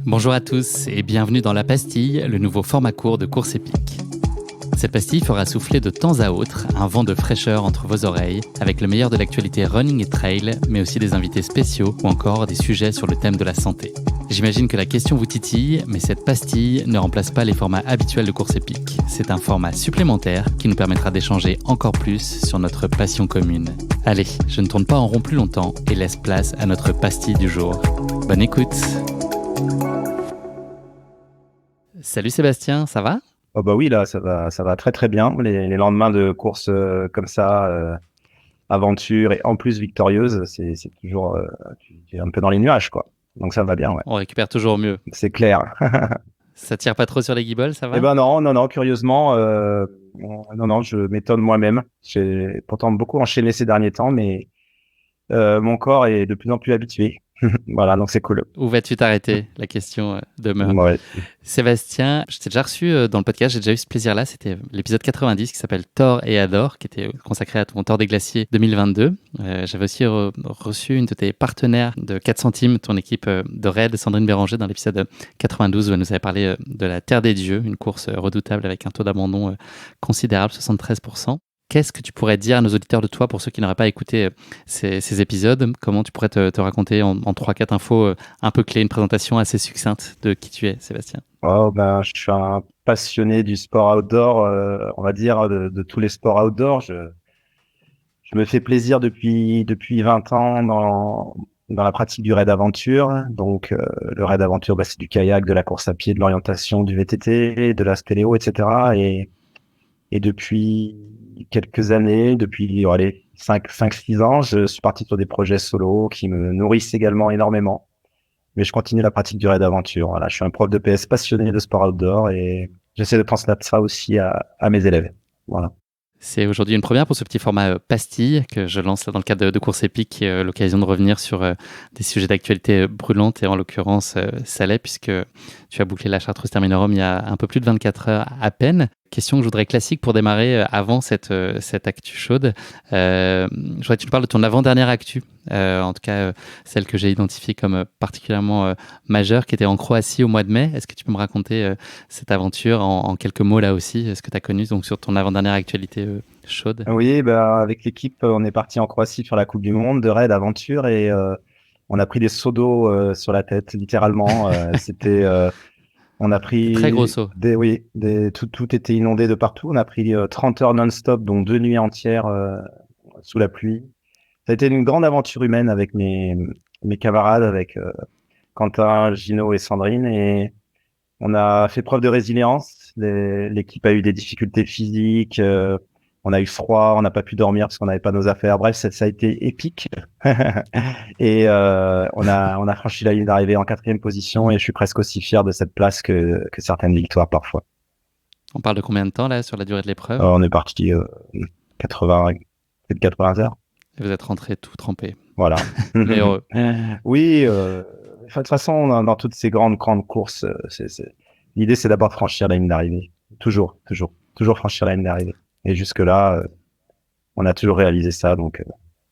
Bonjour à tous et bienvenue dans La Pastille, le nouveau format court de Course Épique. Cette pastille fera souffler de temps à autre un vent de fraîcheur entre vos oreilles, avec le meilleur de l'actualité running et trail, mais aussi des invités spéciaux ou encore des sujets sur le thème de la santé. J'imagine que la question vous titille, mais cette pastille ne remplace pas les formats habituels de Course Épique. C'est un format supplémentaire qui nous permettra d'échanger encore plus sur notre passion commune. Allez, je ne tourne pas en rond plus longtemps et laisse place à notre pastille du jour. Bonne écoute! Salut Sébastien, ça va? Oh bah oui, là, ça va très très bien. Les lendemains de course comme ça, aventure et en plus victorieuse, c'est toujours tu es un peu dans les nuages, quoi. Donc ça va bien, ouais. On récupère toujours mieux. C'est clair. Ça tire pas trop sur les guibolles, ça va? Eh ben non, curieusement, non, je m'étonne moi-même. J'ai pourtant beaucoup enchaîné ces derniers temps, mais mon corps est de plus en plus habitué. Voilà, donc c'est cool. Où vas-tu t'arrêter? La question demeure. Ouais. Sébastien, je t'ai déjà reçu dans le podcast, j'ai déjà eu ce plaisir-là. C'était l'épisode 90 qui s'appelle Thor et Adore, qui était consacré à ton Thor des Glaciers 2022. J'avais aussi reçu une de tes partenaires de 4 centimes, ton équipe de raid, Sandrine Béranger, dans l'épisode 92, où elle nous avait parlé de la Terre des Dieux, une course redoutable avec un taux d'abandon considérable, 73%. Qu'est-ce que tu pourrais dire à nos auditeurs de toi, pour ceux qui n'auraient pas écouté ces épisodes? Comment tu pourrais te raconter en 3-4 infos un peu clés, une présentation assez succincte de qui tu es, Sébastien? Oh, ben, je suis un passionné du sport outdoor, on va dire de tous les sports outdoor. Je me fais plaisir depuis 20 ans dans la pratique du raid aventure. Donc, le raid aventure, bah, c'est du kayak, de la course à pied, de l'orientation, du VTT, de la spéléo, etc. Et depuis quelques années, depuis 5-6 ans, je suis parti sur des projets solo qui me nourrissent également énormément. Mais je continue la pratique du raid aventure. Voilà, je suis un prof de PS passionné de sport outdoor et j'essaie de transmettre ça aussi à mes élèves. Voilà. C'est aujourd'hui une première pour ce petit format pastille que je lance là dans le cadre de Course Épique, qui est l'occasion de revenir sur des sujets d'actualité brûlantes, et en l'occurrence ça l'est puisque tu as bouclé la Chartreuse Terminorum il y a un peu plus de 24 heures à peine. Question que je voudrais classique pour démarrer avant cette actu chaude. Je voudrais que tu nous parles de ton avant-dernière actu, en tout cas celle que j'ai identifiée comme particulièrement majeure, qui était en Croatie au mois de mai. Est-ce que tu peux me raconter cette aventure en quelques mots là aussi, ce que tu as connu donc, sur ton avant-dernière actualité chaude? Oui, bah, avec l'équipe, on est parti en Croatie sur la Coupe du Monde de raid aventure et on a pris des seaux d'eau sur la tête, littéralement. On a pris très gros saut. Tout était inondé de partout. On a pris 30 heures non-stop, dont 2 nuits entières sous la pluie. Ça a été une grande aventure humaine avec mes camarades, avec Quentin, Gino et Sandrine. Et on a fait preuve de résilience. L'équipe a eu des difficultés physiques. On a eu froid, on n'a pas pu dormir parce qu'on n'avait pas nos affaires. Bref, ça a été épique. Et on a franchi la ligne d'arrivée en 4e position et je suis presque aussi fier de cette place que certaines victoires parfois. On parle de combien de temps là sur la durée de l'épreuve? On est parti 80 heures. Et vous êtes rentré tout trempé. Voilà. Mais heureux. Oui, de toute façon, dans toutes ces grandes courses, l'idée c'est d'abord de franchir la ligne d'arrivée. Toujours franchir la ligne d'arrivée. Et jusque-là, on a toujours réalisé ça, donc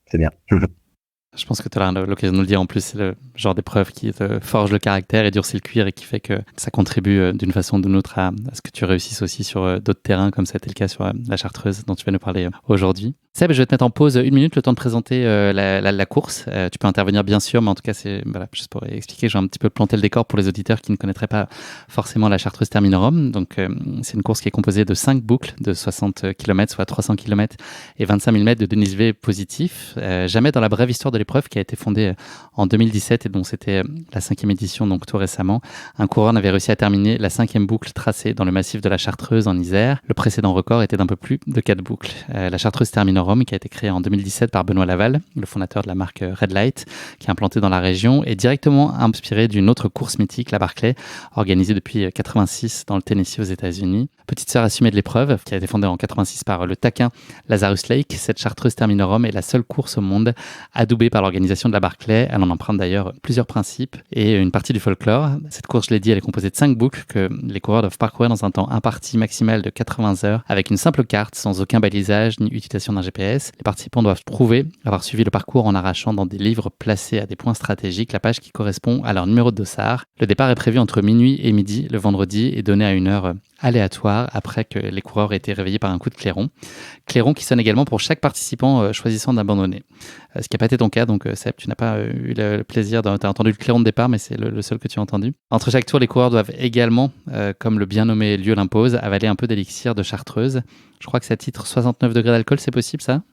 c'est bien. Je pense que tu auras l'occasion de nous le dire. En plus, c'est le genre d'épreuve qui te forge le caractère et durcit le cuir et qui fait que ça contribue d'une façon ou d'une autre à ce que tu réussisses aussi sur d'autres terrains, comme ça a été le cas sur la Chartreuse dont tu vas nous parler aujourd'hui. Seb, je vais te mettre en pause 1 minute, le temps de présenter la course. Tu peux intervenir bien sûr, mais en tout cas, juste pour expliquer, je vais un petit peu planter le décor pour les auditeurs qui ne connaîtraient pas forcément la Chartreuse Terminorum. Donc, c'est une course qui est composée de 5 boucles de 60 km, soit 300 km et 25 000 mètres de dénivelé positif. Jamais dans la brève histoire de l'épreuve, qui a été fondée en 2017 et dont c'était la 5e édition, donc tout récemment, un coureur n'avait réussi à terminer la 5e boucle tracée dans le massif de la Chartreuse en Isère. Le précédent record était d'un peu plus de 4 boucles. La Chartreuse Terminorum, qui a été créée en 2017 par Benoît Laval, le fondateur de la marque Red Light, qui est implantée dans la région, est directement inspirée d'une autre course mythique, la Barclay, organisée depuis 86 dans le Tennessee aux États-Unis. Petite sœur assumée de l'épreuve, qui a été fondée en 86 par le taquin Lazarus Lake, cette Chartreuse Terminorum est la seule course au monde adoubée par l'organisation de la Barclay. Elle en emprunte d'ailleurs plusieurs principes et une partie du folklore. Cette course, je l'ai dit, elle est composée de 5 boucles que les coureurs doivent parcourir dans un temps imparti maximal de 80 heures avec une simple carte sans aucun balisage ni utilisation d'un GPS GPS. Les participants doivent prouver avoir suivi le parcours en arrachant dans des livres placés à des points stratégiques la page qui correspond à leur numéro de dossard. Le départ est prévu entre minuit et midi le vendredi et donné à une heure aléatoire après que les coureurs aient été réveillés par un coup de clairon. Clairon qui sonne également pour chaque participant choisissant d'abandonner. Ce qui n'a pas été ton cas, donc Seb, tu n'as pas eu le plaisir tu as entendu le clairon de départ, mais c'est le seul que tu as entendu. Entre chaque tour, les coureurs doivent également, comme le bien nommé lieu l'impose, avaler un peu d'élixir de chartreuse. Je crois que ça titre 69 degrés d'alcool, c'est possible ça?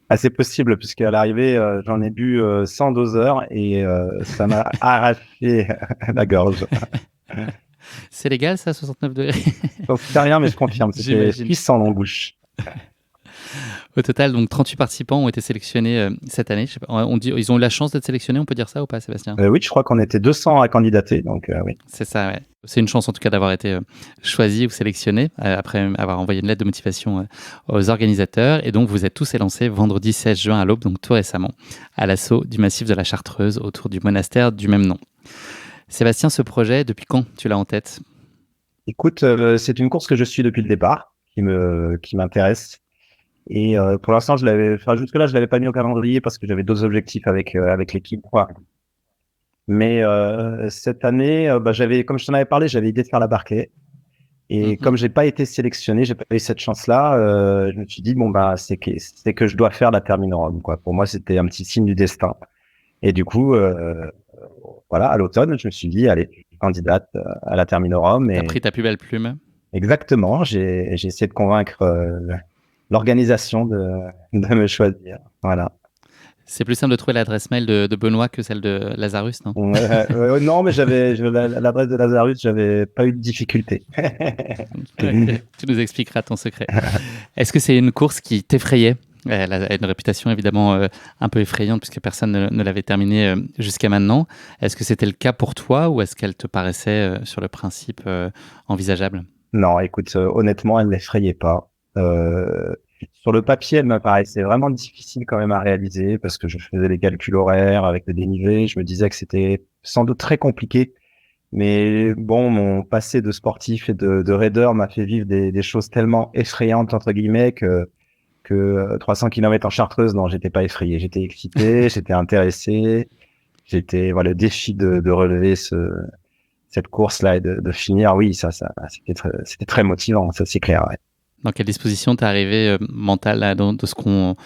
Ah, c'est possible, puisqu'à l'arrivée, j'en ai bu 100 doseurs et ça m'a arraché la gorge. C'est légal ça, 69 degrés? Donc, c'est rien, mais je confirme, c'était puissant en bouche. Au total, donc 38 participants ont été sélectionnés cette année. Je sais pas, ils ont eu la chance d'être sélectionnés, on peut dire ça ou pas, Sébastien? Oui, je crois qu'on était 200 à candidater, donc oui. C'est ça, ouais. C'est une chance en tout cas d'avoir été choisi ou sélectionné après avoir envoyé une lettre de motivation aux organisateurs. Et donc, vous êtes tous élancés vendredi 16 juin à l'aube, donc tout récemment, à l'assaut du massif de la Chartreuse autour du monastère du même nom. Sébastien, ce projet, depuis quand tu l'as en tête? Écoute, c'est une course que je suis depuis le départ, qui m'intéresse. Et pour l'instant, jusque-là, je l'avais pas mis au calendrier parce que j'avais d'autres objectifs avec l'équipe, quoi. Mais cette année, comme je t'en avais parlé, j'avais l'idée de faire la Barclay. Et comme j'ai pas été sélectionné, j'ai pas eu cette chance-là, je me suis dit bon c'est que je dois faire la Terminorum, quoi. Pour moi, c'était un petit signe du destin. Et du coup, voilà, à l'automne, je me suis dit allez, je suis candidate à la Terminorum. T'as pris ta plus belle plume. Exactement, j'ai essayé de convaincre l'organisation de me choisir. Voilà. C'est plus simple de trouver l'adresse mail de Benoît que celle de Lazarus, non? Non, mais l'adresse de Lazarus, j'avais pas eu de difficulté. Okay. Tu nous expliqueras ton secret. Est-ce que c'est une course qui t'effrayait? Elle a une réputation évidemment un peu effrayante puisque personne ne l'avait terminée jusqu'à maintenant. Est-ce que c'était le cas pour toi ou est-ce qu'elle te paraissait sur le principe envisageable? Non, écoute, honnêtement, elle ne m'effrayait pas. Sur le papier, elle me paraissait vraiment difficile quand même à réaliser parce que je faisais les calculs horaires avec le dénivelé. Je me disais que c'était sans doute très compliqué. Mais bon, mon passé de sportif et de raider m'a fait vivre des choses tellement effrayantes, entre guillemets, que 300 km en Chartreuse, non, j'étais pas effrayé. J'étais excité, j'étais intéressé. Voilà, le défi de relever cette course-là et de finir. Oui, c'était très motivant, ça c'est clair, ouais. Dans quelle disposition t'es arrivé mentale de ce qu'on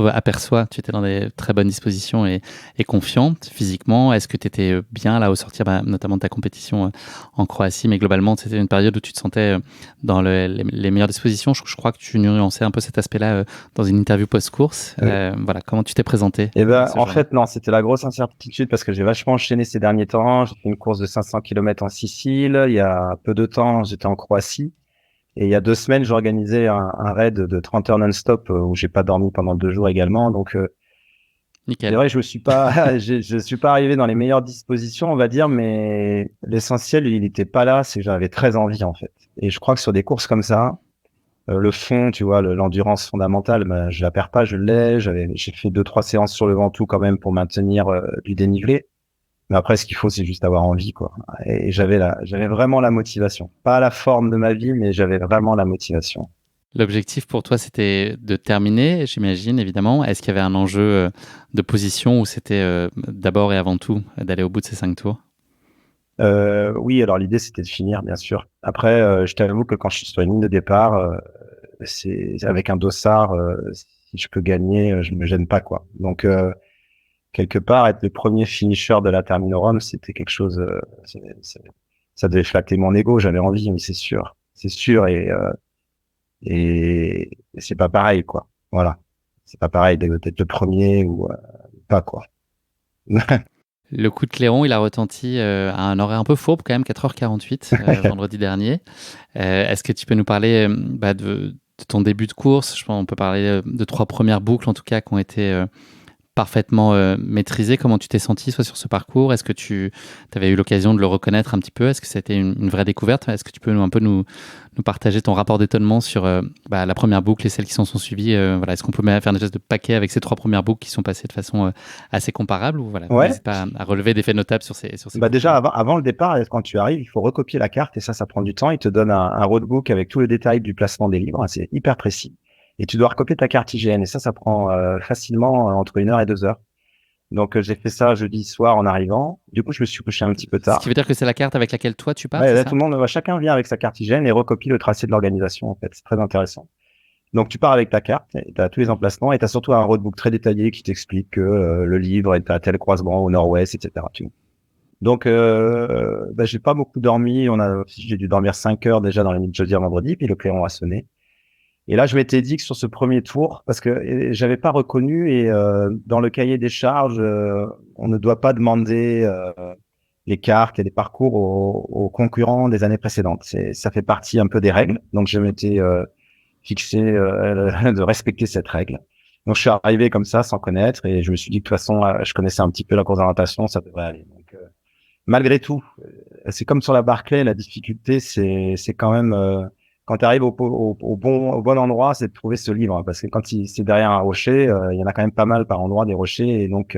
aperçoit? Tu étais dans des très bonnes dispositions et confiante physiquement. Est-ce que tu étais bien là au sortir notamment de ta compétition en Croatie, mais globalement c'était une période où tu te sentais dans les meilleures dispositions? Je crois que tu nuançais un peu cet aspect-là dans une interview post-course. Voilà, comment tu t'es présenté? En fait, non, c'était la grosse incertitude parce que j'ai vachement enchaîné ces derniers temps. J'ai fait une course de 500 km en Sicile. Il y a peu de temps, j'étais en Croatie. Et il y a 2 semaines, j'organisais un raid de 30 heures non-stop où j'ai pas dormi pendant 2 jours également. Donc, nickel. C'est vrai, je suis pas arrivé dans les meilleures dispositions, on va dire, mais l'essentiel, il n'était pas là, c'est que j'avais très envie, en fait. Et je crois que sur des courses comme ça, le fond, tu vois, l'endurance fondamentale, je la perds pas, je l'ai. J'ai fait 2-3 séances sur le Ventoux quand même pour maintenir du dénivelé. Mais après, ce qu'il faut, c'est juste avoir envie, quoi. Et j'avais vraiment la motivation. Pas la forme de ma vie, mais j'avais vraiment la motivation. L'objectif pour toi, c'était de terminer, j'imagine, évidemment. Est-ce qu'il y avait un enjeu de position ou c'était d'abord et avant tout d'aller au bout de ces 5 tours? Oui, alors l'idée, c'était de finir, bien sûr. Après, je t'avoue que quand je suis sur une ligne de départ, c'est avec un dossard, si je peux gagner, je me gêne pas, quoi. Donc, quelque part, être le premier finisher de la Terminorum, c'était quelque chose, ça devait flatter mon ego. J'avais envie, mais c'est sûr, et c'est pas pareil, quoi. Voilà, c'est pas pareil d'être le premier ou pas, quoi. Le coup de clairon, il a retenti à un horaire un peu fourbe quand même, 4h48 vendredi dernier. Est-ce que tu peux nous parler de ton début de course? Je pense qu'on peut parler de 3 premières boucles en tout cas qui ont été parfaitement maîtrisé. Comment tu t'es senti soit sur ce parcours? Est-ce que tu avais eu l'occasion de le reconnaître un petit peu? Est-ce que c'était une vraie découverte? Est-ce que tu peux nous partager ton rapport d'étonnement sur la première boucle et celles qui s'en sont suivies? Voilà, est-ce qu'on peut faire une espèce de paquet avec ces 3 premières boucles qui sont passées de façon assez comparable? Ou voilà, Ouais. N'hésite pas à relever des faits notables sur ces Déjà, avant le départ, quand tu arrives, il faut recopier la carte et ça prend du temps. Il te donne un roadbook avec tous les détails du placement des livres. C'est hyper précis. et tu dois recopier ta carte IGN. Et ça prend facilement entre 1 heure et 2 heures. Donc j'ai fait ça jeudi soir en arrivant. Du coup, je me suis couché un petit peu Ce qui tard. veut dire que c'est la carte avec laquelle toi tu pars, Ouais, c'est là, ça? tout le monde, chacun vient avec sa carte IGN et recopie le tracé de l'organisation. En fait, c'est très intéressant. Donc tu pars avec ta carte, tu as tous les emplacements et tu as surtout un roadbook très détaillé qui t'explique que le livre est à tel croisement au nord-ouest, etc. Tu vois. Donc j'ai pas beaucoup dormi. J'ai dû dormir 5 heures déjà dans les nuits de jeudi à vendredi, puis le clairon a sonné. Et là, je m'étais dit que sur ce premier tour, parce que j'avais pas reconnu et dans le cahier des charges, on ne doit pas demander les cartes et les parcours aux concurrents des années précédentes. Ça fait partie un peu des règles. Donc je m'étais fixé de respecter cette règle. Donc je suis arrivé comme ça sans connaître et je me suis dit que de toute façon, je connaissais un petit peu la course d'orientation, ça devrait aller. Donc malgré tout, c'est comme sur la Barclay, la difficulté, c'est quand même quand tu arrives au bon endroit, c'est de trouver ce livre, hein, parce que quand c'est derrière un rocher, il y en a quand même pas mal par endroit des rochers, et donc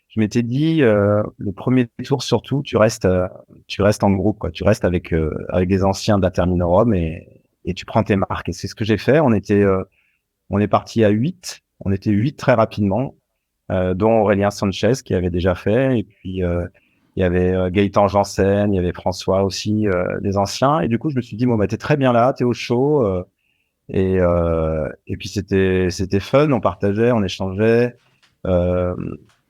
je m'étais dit le premier tour surtout, tu restes en groupe, quoi, tu restes avec des anciens d'Aterminorum et tu prends tes marques. Et c'est ce que j'ai fait. On est parti à 8, on était 8 très rapidement, dont Aurélien Sanchez qui avait déjà fait, et puis il y avait Gaëtan Janssen, il y avait François aussi, des anciens. Et du coup, je me suis dit, bon, bah, t'es très bien là, t'es au chaud. Et puis, c'était fun, on partageait, on échangeait. Euh,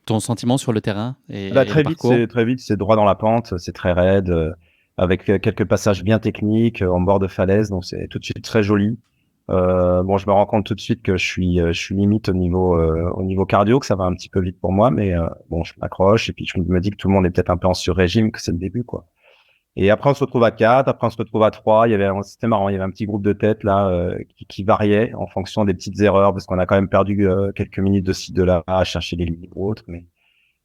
Ton sentiment sur le terrain Bah, et le parcours? très vite, c'est droit dans la pente, c'est très raide, avec quelques passages bien techniques en bord de falaise, donc c'est tout de suite très joli. Bon, je me rends compte tout de suite que je suis limite au niveau cardio, que ça va un petit peu vite pour moi, mais bon, je m'accroche et puis je me dis que tout le monde est peut-être un peu en sur-régime, que c'est le début, quoi. Et après, on se retrouve à 4, après on se retrouve à 3. C'était marrant, il y avait un petit groupe de tête là qui variait en fonction des petites erreurs, parce qu'on a quand même perdu quelques minutes de ci de là à chercher les lignes ou autres, mais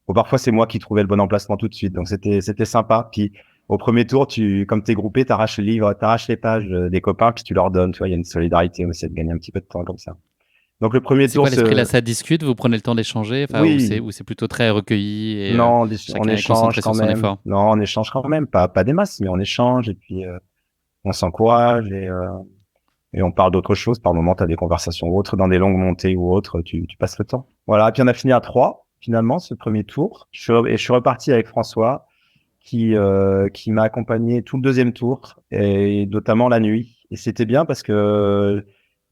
bon, parfois c'est moi qui trouvais le bon emplacement tout de suite, donc c'était sympa. Puis au premier tour, comme t'es groupé, t'arraches le livre, t'arraches les pages des copains, puis tu leur donnes. Tu vois, il y a une solidarité aussi de gagner un petit peu de temps comme ça. Donc le premier C'est tour, quoi l'esprit là? Ça discute, vous prenez le temps d'échanger, enfin, oui, ou c'est plutôt très recueilli et non, on chacun est échange concentré quand sur son même. effort? Non, on échange quand même, pas des masses, mais on échange et puis on s'encourage et on parle d'autres choses. Par moment, t'as des conversations autres dans des longues montées ou autres, tu passes le temps. Voilà, et puis on a fini à 3 finalement ce premier tour. Je suis reparti avec François qui m'a accompagné tout le deuxième tour et notamment la nuit. Et c'était bien parce que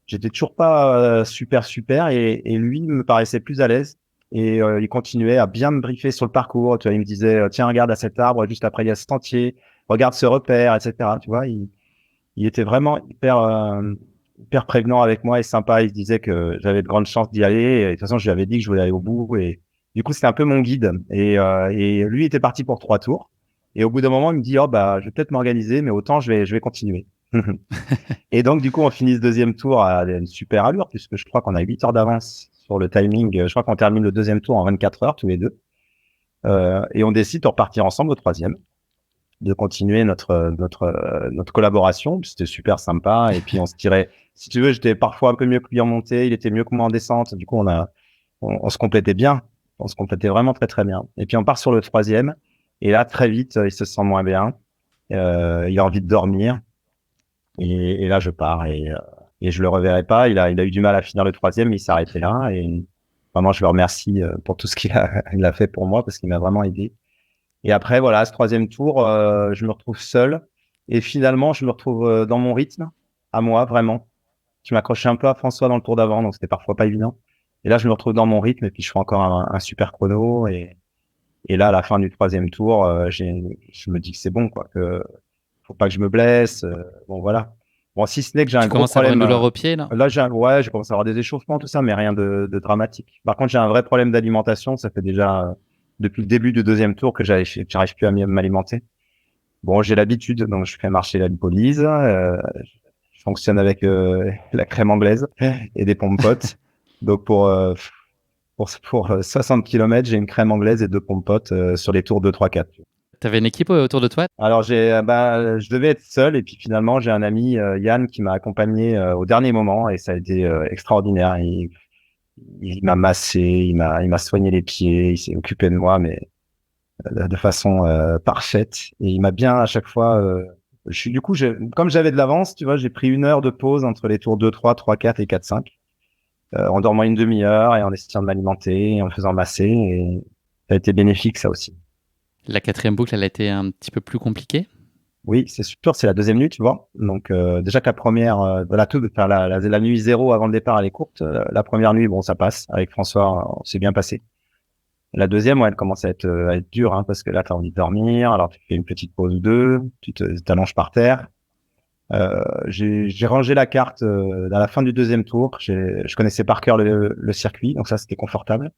j'étais toujours pas super et lui me paraissait plus à l'aise et il continuait à bien me briefer sur le parcours. Tu vois, il me disait tiens regarde à cet arbre juste après il y a ce sentier, regarde ce repère, etc. Tu vois, il était vraiment hyper prévenant avec moi et sympa. Il se disait que j'avais de grandes chances d'y aller. Et de toute façon, je lui avais dit que je voulais aller au bout. Et du coup, c'était un peu mon guide. Et lui était parti pour 3 tours. Et au bout d'un moment, il me dit, oh, bah, je vais peut-être m'organiser, mais autant je vais continuer. Et donc, du coup, on finit ce deuxième tour à une super allure, puisque je crois qu'on a 8 heures d'avance sur le timing. Je crois qu'on termine le deuxième tour en 24 heures, tous les deux. Et on décide de repartir ensemble au troisième, de continuer notre collaboration. C'était super sympa. Et puis, on se tirait, si tu veux, j'étais parfois un peu mieux que lui en montée. Il était mieux que moi en descente. Du coup, on se complétait bien. On se complétait vraiment très, très bien. Et puis, on part sur le troisième. Et là, très vite, il se sent moins bien. Il a envie de dormir. Et là, je pars et je le reverrai pas. Il a eu du mal à finir le troisième, mais il s'est arrêté là. Et vraiment, je le remercie pour tout ce il a fait pour moi parce qu'il m'a vraiment aidé. Et après, voilà, ce troisième tour, je me retrouve seul. Et finalement, je me retrouve dans mon rythme, à moi, vraiment. Je m'accrochais un peu à François dans le tour d'avant, donc c'était parfois pas évident. Et là, je me retrouve dans mon rythme et puis je fais encore un super chrono. Et là, à la fin du troisième tour, je me dis que c'est bon, quoi, que faut pas que je me blesse. Bon, voilà. Bon, si ce n'est que j'ai un Tu gros commences à avoir une problème. douleur au pied là? Là, ouais, je commence à avoir des échauffements, tout ça, mais rien de dramatique. Par contre, j'ai un vrai problème d'alimentation. Ça fait déjà depuis le début du deuxième tour que j'arrive plus à m'alimenter. Bon, j'ai l'habitude, donc je fais marcher la lipolyse. Je fonctionne avec la crème anglaise et des pompes potes. Donc pour 60 km, j'ai une crème anglaise et deux pompes potes sur les tours 2, 3, 4. T'avais une équipe autour de toi? Alors je devais être seul et puis finalement j'ai un ami Yann qui m'a accompagné au dernier moment et ça a été extraordinaire. Il m'a massé, il m'a soigné les pieds, il s'est occupé de moi mais de façon parfaite et il m'a bien à chaque fois Comme j'avais de l'avance, tu vois, j'ai pris 1 heure de pause entre les tours 2-3, 3-4 et 4-5, en dormant une demi-heure et en essayant de m'alimenter, et en me faisant masser. Et ça a été bénéfique, ça aussi. La quatrième boucle, elle a été un petit peu plus compliquée. Oui, c'est sûr, c'est la deuxième nuit, tu vois. Donc déjà que la première, la nuit zéro avant le départ, elle est courte. La première nuit, bon, ça passe. Avec François, on s'est bien passé. La deuxième, ouais, elle commence à être dure, hein, parce que là, tu as envie de dormir. Alors, tu fais une petite pause ou deux, t'allonges par terre. J'ai rangé la carte à la fin du deuxième tour. Je connaissais par cœur le circuit, donc ça, c'était confortable.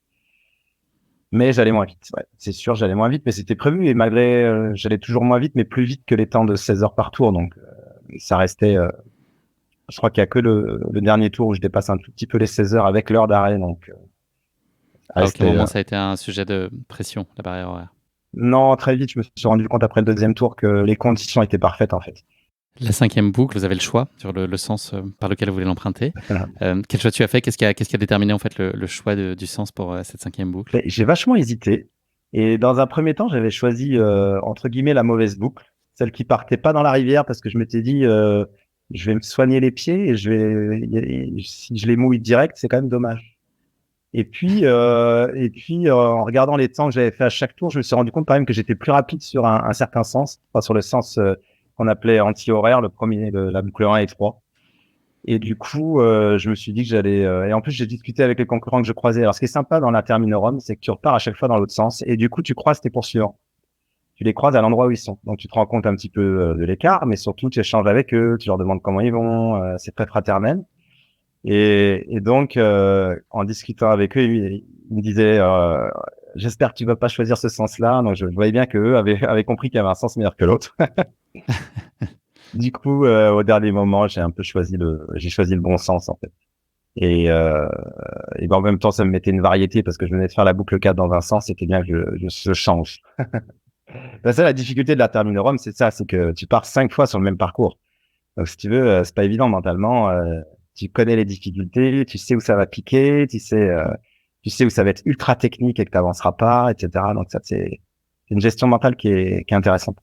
Mais j'allais moins vite. Ouais, c'est sûr, j'allais moins vite, mais c'était prévu. Et malgré, j'allais toujours moins vite, mais plus vite que les temps de 16 heures par tour. Donc, ça restait. Je crois qu'il y a que le dernier tour où je dépasse un tout petit peu les 16 heures avec l'heure d'arrêt. Donc, ça À aucun restait. moment ça a été un sujet de pression, la barrière horaire. Non, très vite, je me suis rendu compte après le deuxième tour que les conditions étaient parfaites en fait. La cinquième boucle, vous avez le choix sur le sens par lequel vous voulez l'emprunter. Quel choix tu as fait? Qu'est-ce qui a déterminé en fait le choix du sens pour cette cinquième boucle? J'ai vachement hésité. Et dans un premier temps, j'avais choisi entre guillemets la mauvaise boucle, celle qui partait pas dans la rivière parce que je m'étais dit je vais me soigner les pieds et si je les mouille direct, c'est quand même dommage. Et puis, en regardant les temps que j'avais fait à chaque tour, je me suis rendu compte quand même que j'étais plus rapide sur un certain sens, enfin, sur le sens qu'on appelait anti-horaire, le premier, la boucle 1 et 3. Et du coup, je me suis dit que j'allais... et en plus, j'ai discuté avec les concurrents que je croisais. Alors, ce qui est sympa dans la Terminorum, c'est que tu repars à chaque fois dans l'autre sens. Et du coup, tu croises tes poursuivants. Tu les croises à l'endroit où ils sont. Donc, tu te rends compte un petit peu de l'écart, mais surtout, tu échanges avec eux, tu leur demandes comment ils vont. C'est très fraternel. Et donc, en discutant avec eux, ils me disaient j'espère que tu vas pas choisir ce sens-là. Donc, je voyais bien qu'eux avaient compris qu'il y avait un sens meilleur que l'autre. Du coup, au dernier moment, j'ai choisi le bon sens, en fait. Et ben, en même temps, ça me mettait une variété parce que je venais de faire la boucle 4 dans un sens, c'était bien que je change. Ben, ça, la difficulté de la Terminorum, c'est ça, c'est que tu pars 5 fois sur le même parcours. Donc, si tu veux, c'est pas évident mentalement. Tu connais les difficultés, tu sais où ça va piquer, tu sais où ça va être ultra technique et que tu avanceras pas, etc. Donc, ça, c'est une gestion mentale qui est intéressante.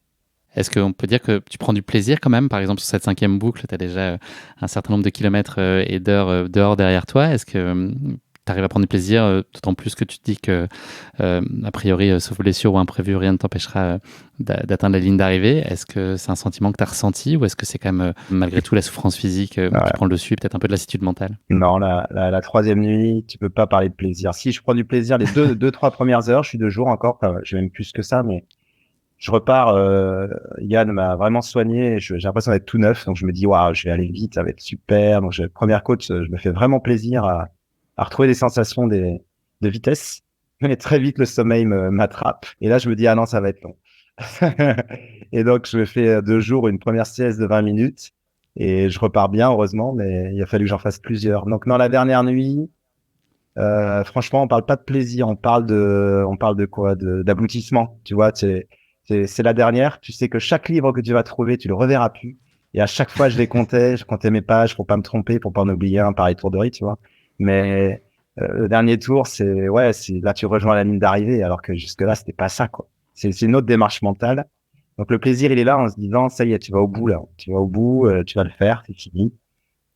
Est-ce qu'on peut dire que tu prends du plaisir quand même? Par exemple, sur cette cinquième boucle, tu as déjà un certain nombre de kilomètres et d'heures dehors derrière toi. Est-ce que tu arrives à prendre du plaisir, d'autant plus que tu te dis que, a priori, sauf blessure ou imprévu, rien ne t'empêchera d'atteindre la ligne d'arrivée? Est-ce que c'est un sentiment que tu as ressenti ou est-ce que c'est quand même, malgré tout, la souffrance physique qui prend le dessus et peut-être un peu de lassitude mentale? Non, la troisième nuit, tu peux pas parler de plaisir. Si je prends du plaisir les deux, trois premières heures, je suis de jour encore, enfin, j'ai même plus que ça, mais je repars. Yann m'a vraiment soigné. J'ai l'impression d'être tout neuf, donc je me dis waouh, je vais aller vite, ça va être super. Donc première côte, je me fais vraiment plaisir à retrouver des sensations de vitesse. Mais très vite le sommeil m'attrape. Et là, je me dis ah non, ça va être long. Et donc je me fais 2 jours une première sieste de 20 minutes et je repars bien heureusement, mais il a fallu que j'en fasse plusieurs. Donc dans la dernière nuit, franchement, on parle pas de plaisir, on parle de quoi, d'aboutissement. Tu vois, c'est la dernière. Tu sais que chaque livre que tu vas trouver, tu le reverras plus. Et à chaque fois, je comptais mes pages pour pas me tromper, pour pas en oublier un, pareil tour de rythme, tu vois. Mais le dernier tour, c'est là tu rejoins la ligne d'arrivée, alors que jusque là, c'était pas ça, quoi. C'est une autre démarche mentale. Donc le plaisir, il est là en se disant, ça y est, tu vas au bout là, tu vas au bout, tu vas le faire, c'est fini.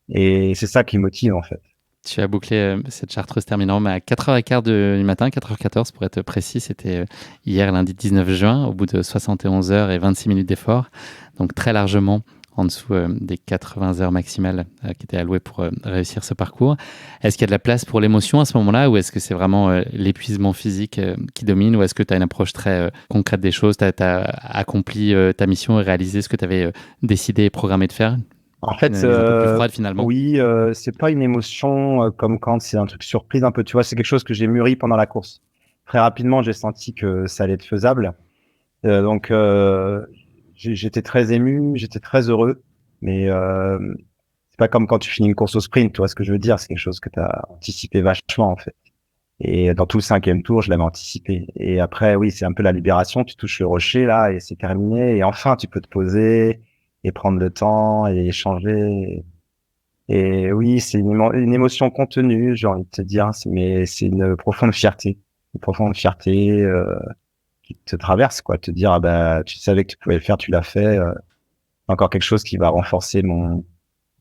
Et c'est ça qui motive en fait. Tu as bouclé cette Chartreuse Terminorum à 4h15 du matin, 4h14 pour être précis. C'était hier, lundi 19 juin, au bout de 71 heures et 26 minutes d'effort. Donc très largement en dessous des 80 heures maximales qui étaient allouées pour réussir ce parcours. Est-ce qu'il y a de la place pour l'émotion à ce moment-là ou est-ce que c'est vraiment l'épuisement physique qui domine ou est-ce que tu as une approche très concrète des choses? Tu as accompli ta mission et réalisé ce que tu avais décidé et programmé de faire? En fait, un peu plus froide finalement. oui, c'est pas une émotion comme quand c'est un truc surprise un peu. Tu vois, c'est quelque chose que j'ai mûri pendant la course. Très rapidement, j'ai senti que ça allait être faisable. Donc, j'étais très ému, j'étais très heureux. Mais c'est pas comme quand tu finis une course au sprint. Tu vois ce que je veux dire? C'est quelque chose que tu as anticipé vachement en fait. Et dans tout le cinquième tour, je l'avais anticipé. Et après, oui, c'est un peu la libération. Tu touches le rocher là et c'est terminé. Et enfin, tu peux te poser et prendre le temps et échanger. Et oui, c'est une émotion contenue, j'ai envie de te dire, mais c'est une profonde fierté qui te traverse, quoi. Te dire, ah bah, tu savais que tu pouvais le faire, tu l'as fait. encore quelque chose qui va renforcer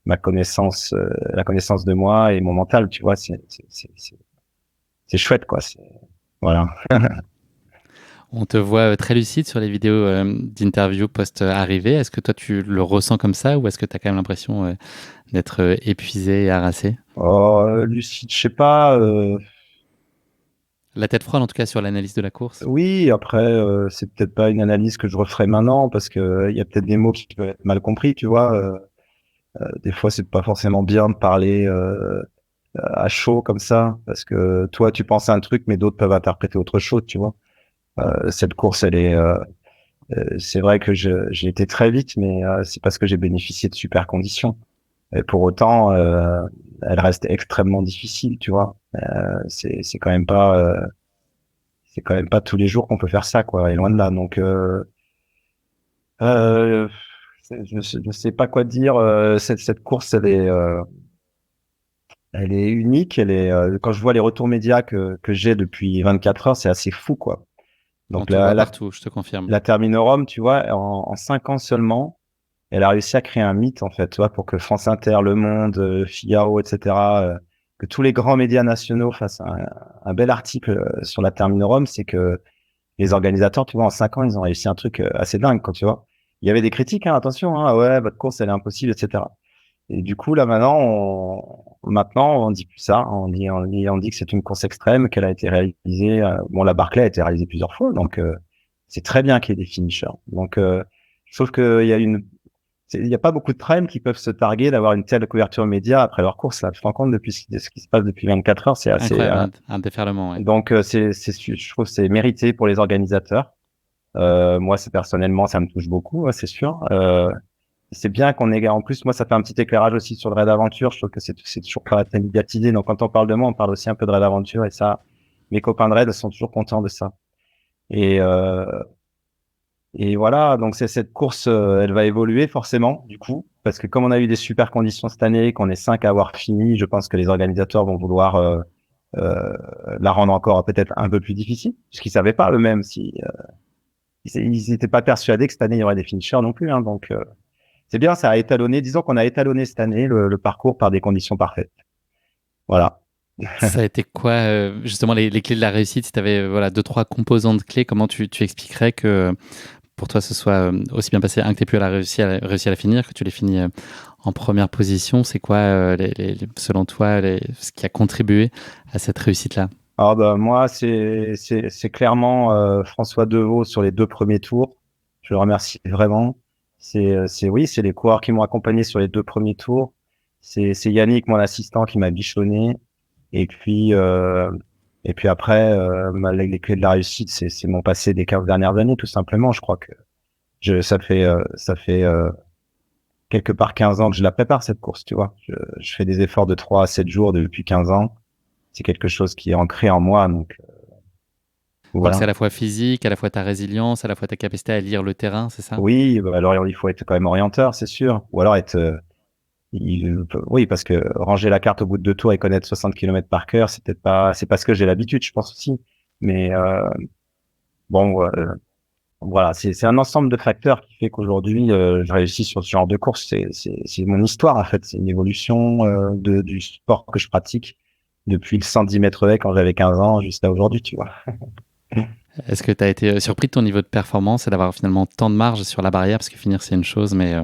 ma connaissance, la connaissance de moi et mon mental, tu vois. C'est chouette, quoi. Voilà. On te voit très lucide sur les vidéos d'interview post-arrivée. Est-ce que toi, tu le ressens comme ça ou est-ce que tu as quand même l'impression d'être épuisé et harassé? Oh, lucide, je sais pas. La tête froide, en tout cas, sur l'analyse de la course. Oui, après, c'est peut-être pas une analyse que je referai maintenant parce que il y a peut-être des mots qui peuvent être mal compris, tu vois. Des fois, c'est pas forcément bien de parler à chaud comme ça parce que toi, tu penses à un truc, mais d'autres peuvent interpréter autre chose, tu vois. Cette course, c'est vrai que j'ai été très vite, mais c'est parce que j'ai bénéficié de super conditions. Et pour autant, elle reste extrêmement difficile, tu vois. C'est quand même pas, c'est quand même pas tous les jours qu'on peut faire ça, quoi. Et loin de là. Donc, euh, je sais pas quoi dire. Cette course, elle est unique. Quand je vois les retours médias que j'ai depuis 24 heures, c'est assez fou, quoi. On Donc te voit partout, je te confirme. la Terminorum, tu vois, en 5 ans seulement, elle a réussi à créer un mythe, en fait, tu vois, pour que France Inter, Le Monde, Figaro, etc., que tous les grands médias nationaux fassent un bel article sur la Terminorum. C'est que les organisateurs, tu vois, en 5 ans, ils ont réussi un truc assez dingue, quoi, tu vois. Il y avait des critiques, hein, attention, hein, ouais, votre course, elle est impossible, etc. Et du coup, là, maintenant, on dit plus ça. On dit que c'est une course extrême, qu'elle a été réalisée. Bon, la Barclay a été réalisée plusieurs fois, donc c'est très bien qu'il y ait des finishers. Donc, je trouve qu'il y a il y a pas beaucoup de trails qui peuvent se targuer d'avoir une telle couverture média après leur course. Là, tu te rends compte depuis ce qui se passe depuis 24 heures, c'est assez. Incroyable, un déferlement, ouais. Donc, je trouve que c'est mérité pour les organisateurs. Moi, c'est personnellement, ça me touche beaucoup, c'est sûr. C'est bien qu'on ait, en plus, moi, ça fait un petit éclairage aussi sur le Raid Aventure. Je trouve que c'est toujours pas très médiatisé. Donc, quand on parle de moi, on parle aussi un peu de Raid Aventure et ça, mes copains de Raid sont toujours contents de ça. Et, euh, et voilà. Donc, c'est cette course, elle va évoluer forcément, du coup, parce que comme on a eu des super conditions cette année, qu'on est 5 à avoir fini, je pense que les organisateurs vont vouloir, euh, la rendre encore peut-être un peu plus difficile, puisqu'ils savaient pas eux-mêmes si, ils étaient pas persuadés que cette année il y aurait des finishers non plus, hein. Donc, c'est bien, ça a étalonné. Disons qu'on a étalonné cette année le parcours par des conditions parfaites. Voilà. Ça a été quoi, justement, les clés de la réussite? Si tu avais voilà, deux, trois composantes clés, comment tu expliquerais que pour toi, ce soit aussi bien passé, que tu aies pu réussi à la finir, que tu l'aies fini en première position? C'est quoi, selon toi, ce qui a contribué à cette réussite-là? Alors bah, moi, c'est clairement François Deveau sur les 2 premiers tours. Je le remercie vraiment. Oui, c'est les coureurs qui m'ont accompagné sur les 2 premiers tours. C'est Yannick, mon assistant, qui m'a bichonné. Et puis après, les clés de la réussite, c'est mon passé des 15 dernières années, tout simplement. Je crois que ça fait quelque part 15 ans que je la prépare, cette course, tu vois. Je fais des efforts de 3 à 7 jours depuis 15 ans. C'est quelque chose qui est ancré en moi, donc Donc c'est voilà. à la fois physique, à la fois ta résilience, à la fois ta capacité à lire le terrain, c'est ça? Oui, bah alors il faut être quand même orienteur, c'est sûr. Ou alors être, oui, parce que ranger la carte au bout de 2 tours et connaître 60 kilomètres par cœur, c'est parce que j'ai l'habitude, je pense aussi. Mais bon, voilà, c'est un ensemble de facteurs qui fait qu'aujourd'hui, je réussis sur ce genre de course. C'est mon histoire, en fait. C'est une évolution du sport que je pratique depuis le 110 mètres haies quand j'avais 15 ans jusqu'à aujourd'hui, tu vois. Est-ce que tu as été surpris de ton niveau de performance et d'avoir finalement tant de marge sur la barrière? Parce que finir, c'est une chose, mais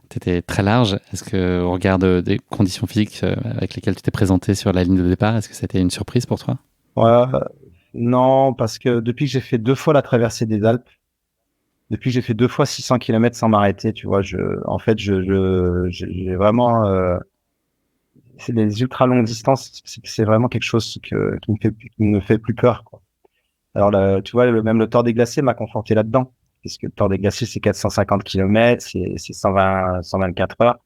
tu étais très large. Est-ce qu'au regard des conditions physiques avec lesquelles tu t'es présenté sur la ligne de départ, est-ce que c'était une surprise pour toi? Ouais, non, parce que depuis que j'ai fait 2 fois la traversée des Alpes, depuis que j'ai fait 2 fois 600 kilomètres sans m'arrêter, tu vois, en fait, j'ai vraiment, c'est les ultra longues distances, c'est vraiment quelque chose qui me fait plus peur, quoi. Alors là, tu vois, même le Tour des Glaciers m'a conforté là-dedans, puisque le Tour des Glaciers, c'est 450 kilomètres, c'est 124 heures.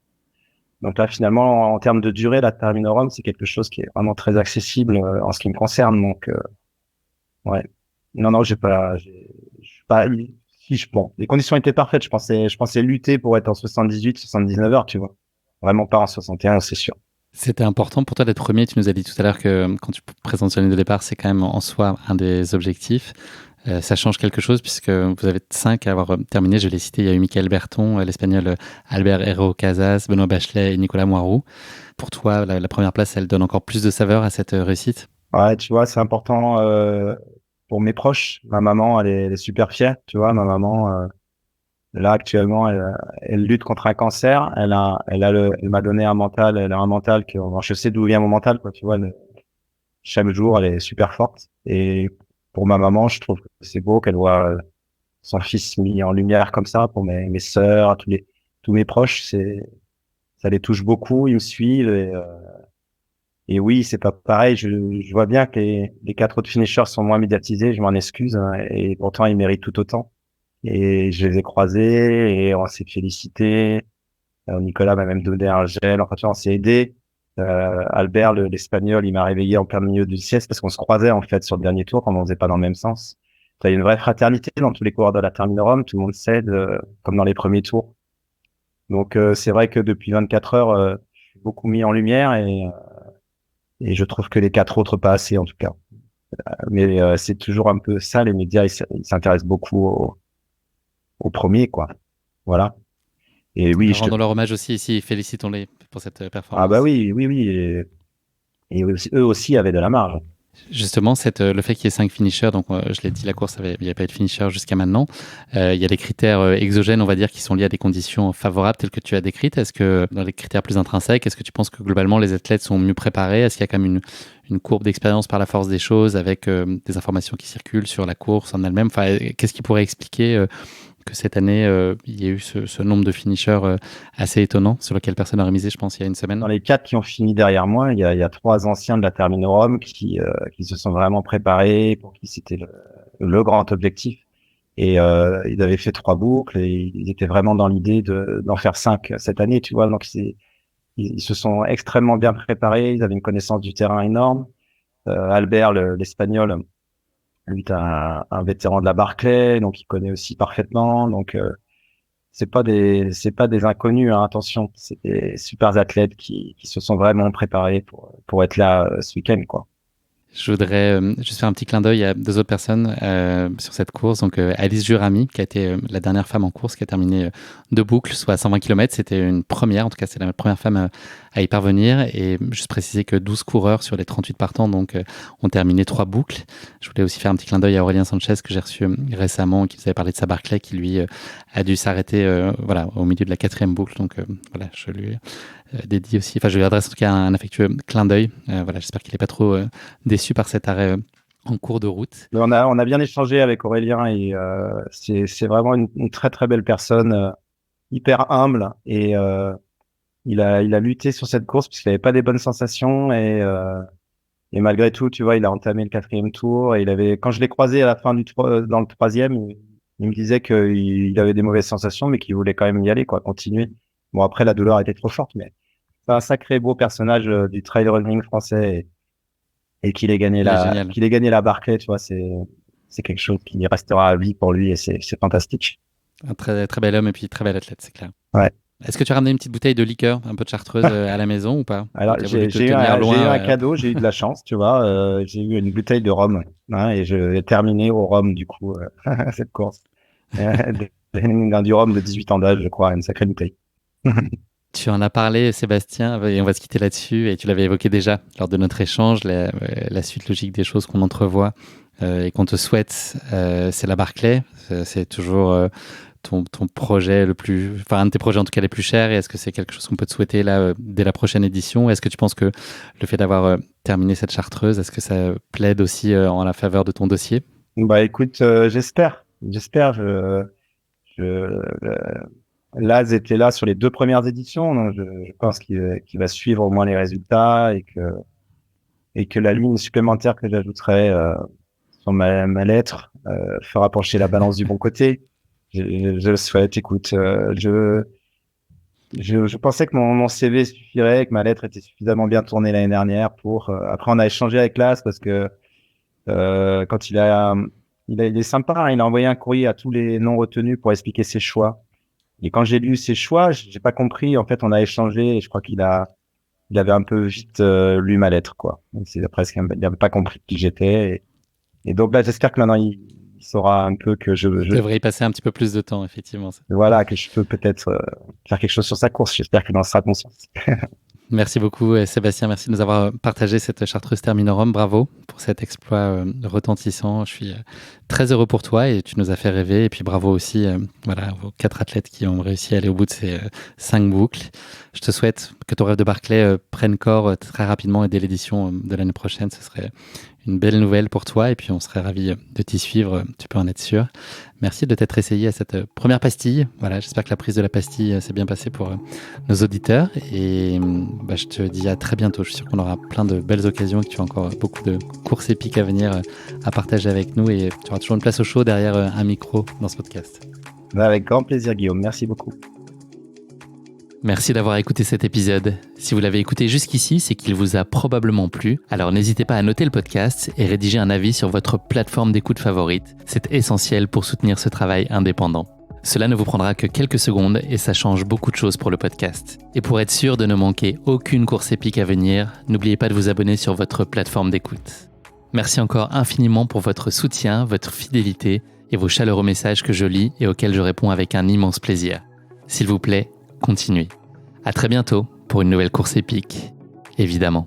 Donc là, finalement, en termes de durée, la Terminorum, c'est quelque chose qui est vraiment très accessible en ce qui me concerne. Donc, ouais. Non, non, je suis pas, si bon, les conditions étaient parfaites. Je pensais lutter pour être en 78, 79 heures, tu vois. Vraiment pas en 61, c'est sûr. C'était important pour toi d'être premier. Tu nous as dit tout à l'heure que quand tu présentes sur la ligne de départ, c'est quand même en soi un des objectifs. Ça change quelque chose puisque vous avez 5 à avoir terminé. Je l'ai cité, il y a eu Michael Berton, l'Espagnol Albert Herrero Casas, Benoît Bachelet et Nicolas Moirou. Pour toi, la première place, elle donne encore plus de saveur à cette réussite? Ouais, tu vois, c'est important pour mes proches. Ma maman, elle est super fière. Tu vois, ma maman, là actuellement, elle lutte contre un cancer. Elle m'a donné un mental. Elle a un mental que je sais d'où vient mon mental, quoi. Tu vois, chaque jour, elle est super forte. Et pour ma maman, je trouve que c'est beau qu'elle voit son fils mis en lumière comme ça. Pour mes sœurs, tous mes proches, ça les touche beaucoup. Ils me suivent et oui, c'est pas pareil. Je vois bien que les 4 autres finishers sont moins médiatisés. Je m'en excuse, hein, et pourtant ils méritent tout autant. Et je les ai croisés et on s'est félicité. Nicolas m'a même donné un gel. Enfin, tu vois, on s'est aidé. Albert, l'Espagnol, il m'a réveillé en plein milieu du sieste parce qu'on se croisait en fait sur le dernier tour quand on faisait pas dans le même sens. Il y a une vraie fraternité dans tous les coureurs de la Termine-Rome. Tout le monde s'aide comme dans les premiers tours. Donc c'est vrai que depuis 24 heures, je suis beaucoup mis en lumière et je trouve que les 4 autres pas assez en tout cas. Mais c'est toujours un peu ça, les médias, ils s'intéressent beaucoup au premier, quoi. Voilà. Et oui, Rendons leur hommage aussi ici, félicitons-les pour cette ah bah performance. oui, oui, oui. Eux aussi avaient de la marge. Justement, le fait qu'il y ait 5 finishers, donc je l'ai dit, la course, il n'y avait pas eu de finisher jusqu'à maintenant. Il y a des critères exogènes, on va dire, qui sont liés à des conditions favorables telles que tu as décrites. Est-ce que dans les critères plus intrinsèques, est-ce que tu penses que globalement les athlètes sont mieux préparés? Est-ce qu'il y a quand même une courbe d'expérience par la force des choses avec des informations qui circulent sur la course en elle-même? Enfin, qu'est-ce qui pourrait expliquer que cette année, il y ait eu ce nombre de finishers assez étonnant sur lequel personne n'aurait misé, je pense, il y a une semaine? Dans les 4 qui ont fini derrière moi, il y a 3 anciens de la Termine-Rome qui se sont vraiment préparés, pour qui c'était le grand objectif. Et ils avaient fait 3 boucles et ils étaient vraiment dans l'idée d'en faire 5 cette année, tu vois. Donc ils se sont extrêmement bien préparés, ils avaient une connaissance du terrain énorme. Albert, l'Espagnol, lui, est un vétéran de la Barclay, donc il connaît aussi parfaitement. Donc c'est pas des inconnus, hein, attention, c'est des super athlètes qui se sont vraiment préparés pour être là ce week-end, quoi. Je voudrais juste faire un petit clin d'œil à 2 autres personnes sur cette course. Donc, Alice Jurami, qui a été la dernière femme en course, qui a terminé 2 boucles, soit 120 km. C'était une première, en tout cas, c'est la première femme à y parvenir. Et juste préciser que 12 coureurs sur les 38 partants ont terminé 3 boucles. Je voulais aussi faire un petit clin d'œil à Aurélien Sanchez, que j'ai reçu récemment, qui nous avait parlé de sa Barclay, qui lui a dû s'arrêter voilà, au milieu de la 4e boucle. Donc, voilà, je lui dédie aussi. Enfin, je lui adresse en tout cas un affectueux clin d'œil. Voilà, j'espère qu'il n'est pas trop déçu par cet arrêt en cours de route. Mais on a bien échangé avec Aurélien et c'est vraiment une très très belle personne, hyper humble et il a lutté sur cette course parce qu'il avait pas des bonnes sensations et malgré tout, tu vois, il a entamé le 4e tour et quand je l'ai croisé à la fin dans le 3e, il me disait qu'il avait des mauvaises sensations mais qu'il voulait quand même y aller, quoi, continuer. Bon, après, la douleur était trop forte, mais c'est un sacré beau personnage du trail running français et Il est génial. qu'il ait gagné la Barclay, tu vois, c'est quelque chose qui restera à vie pour lui et c'est fantastique. Un très, très bel homme et puis très bel athlète, c'est clair. Ouais. Est-ce que tu as ramené une petite bouteille de liqueur, un peu de chartreuse à la maison ou pas? Alors, Ou tu as voulu te tenir j'ai eu loin un cadeau, j'ai eu de la chance, tu vois, j'ai eu une bouteille de rhum, hein, et je vais terminer au rhum, du coup, cette course. Du rhum de 18 ans d'âge, je crois, une sacrée bouteille. Tu en as parlé, Sébastien, et on va se quitter là-dessus. Et tu l'avais évoqué déjà lors de notre échange, la suite logique des choses qu'on entrevoit et qu'on te souhaite, c'est la Barclay. C'est toujours ton projet enfin un de tes projets en tout cas les plus chers. Et est-ce que c'est quelque chose qu'on peut te souhaiter là dès la prochaine édition? Est-ce que tu penses que le fait d'avoir terminé cette chartreuse, est-ce que ça plaide aussi en la faveur de ton dossier? Bah, écoute, j'espère, Laz était là sur les 2 premières éditions, donc je pense qu'il va suivre au moins les résultats et que la ligne supplémentaire que j'ajouterai sur ma lettre fera pencher la balance du bon côté. Je le souhaite. Écoute, je pensais que mon CV suffirait, que ma lettre était suffisamment bien tournée l'année dernière pour. Après, on a échangé avec Laz parce que quand il est sympa, hein, il a envoyé un courrier à tous les non retenus pour expliquer ses choix. Et quand j'ai lu ses choix, j'ai pas compris. En fait, on a échangé et je crois il avait un peu vite lu ma lettre, quoi. Donc, c'est presque, il n'avait pas compris qui j'étais. Et donc là, j'espère que maintenant saura un peu que Je devrais y passer un petit peu plus de temps, effectivement. voilà, que je peux peut-être faire quelque chose sur sa course. J'espère qu'il en sera conscient. Merci beaucoup, Sébastien. Merci de nous avoir partagé cette Chartreuse Terminorum. Bravo pour cet exploit retentissant. Je suis très heureux pour toi et tu nous as fait rêver. Et puis bravo aussi aux 4 athlètes qui ont réussi à aller au bout de ces 5 boucles. Je te souhaite que ton rêve de Barclay prenne corps très rapidement et dès l'édition de l'année prochaine. Ce serait une belle nouvelle pour toi et puis on serait ravis de t'y suivre, tu peux en être sûr. Merci de t'être essayé à cette première pastille. Voilà, j'espère que la prise de la pastille s'est bien passée pour nos auditeurs et je te dis à très bientôt. Je suis sûr qu'on aura plein de belles occasions et que tu as encore beaucoup de courses épiques à venir à partager avec nous et tu auras toujours une place au chaud derrière un micro dans ce podcast. Avec grand plaisir, Guillaume. Merci beaucoup. Merci d'avoir écouté cet épisode. Si vous l'avez écouté jusqu'ici, c'est qu'il vous a probablement plu. Alors n'hésitez pas à noter le podcast et rédiger un avis sur votre plateforme d'écoute favorite. C'est essentiel pour soutenir ce travail indépendant. Cela ne vous prendra que quelques secondes et ça change beaucoup de choses pour le podcast. Et pour être sûr de ne manquer aucune course épique à venir, n'oubliez pas de vous abonner sur votre plateforme d'écoute. Merci encore infiniment pour votre soutien, votre fidélité et vos chaleureux messages que je lis et auxquels je réponds avec un immense plaisir. S'il vous plaît, continuez. À très bientôt pour une nouvelle course épique, évidemment.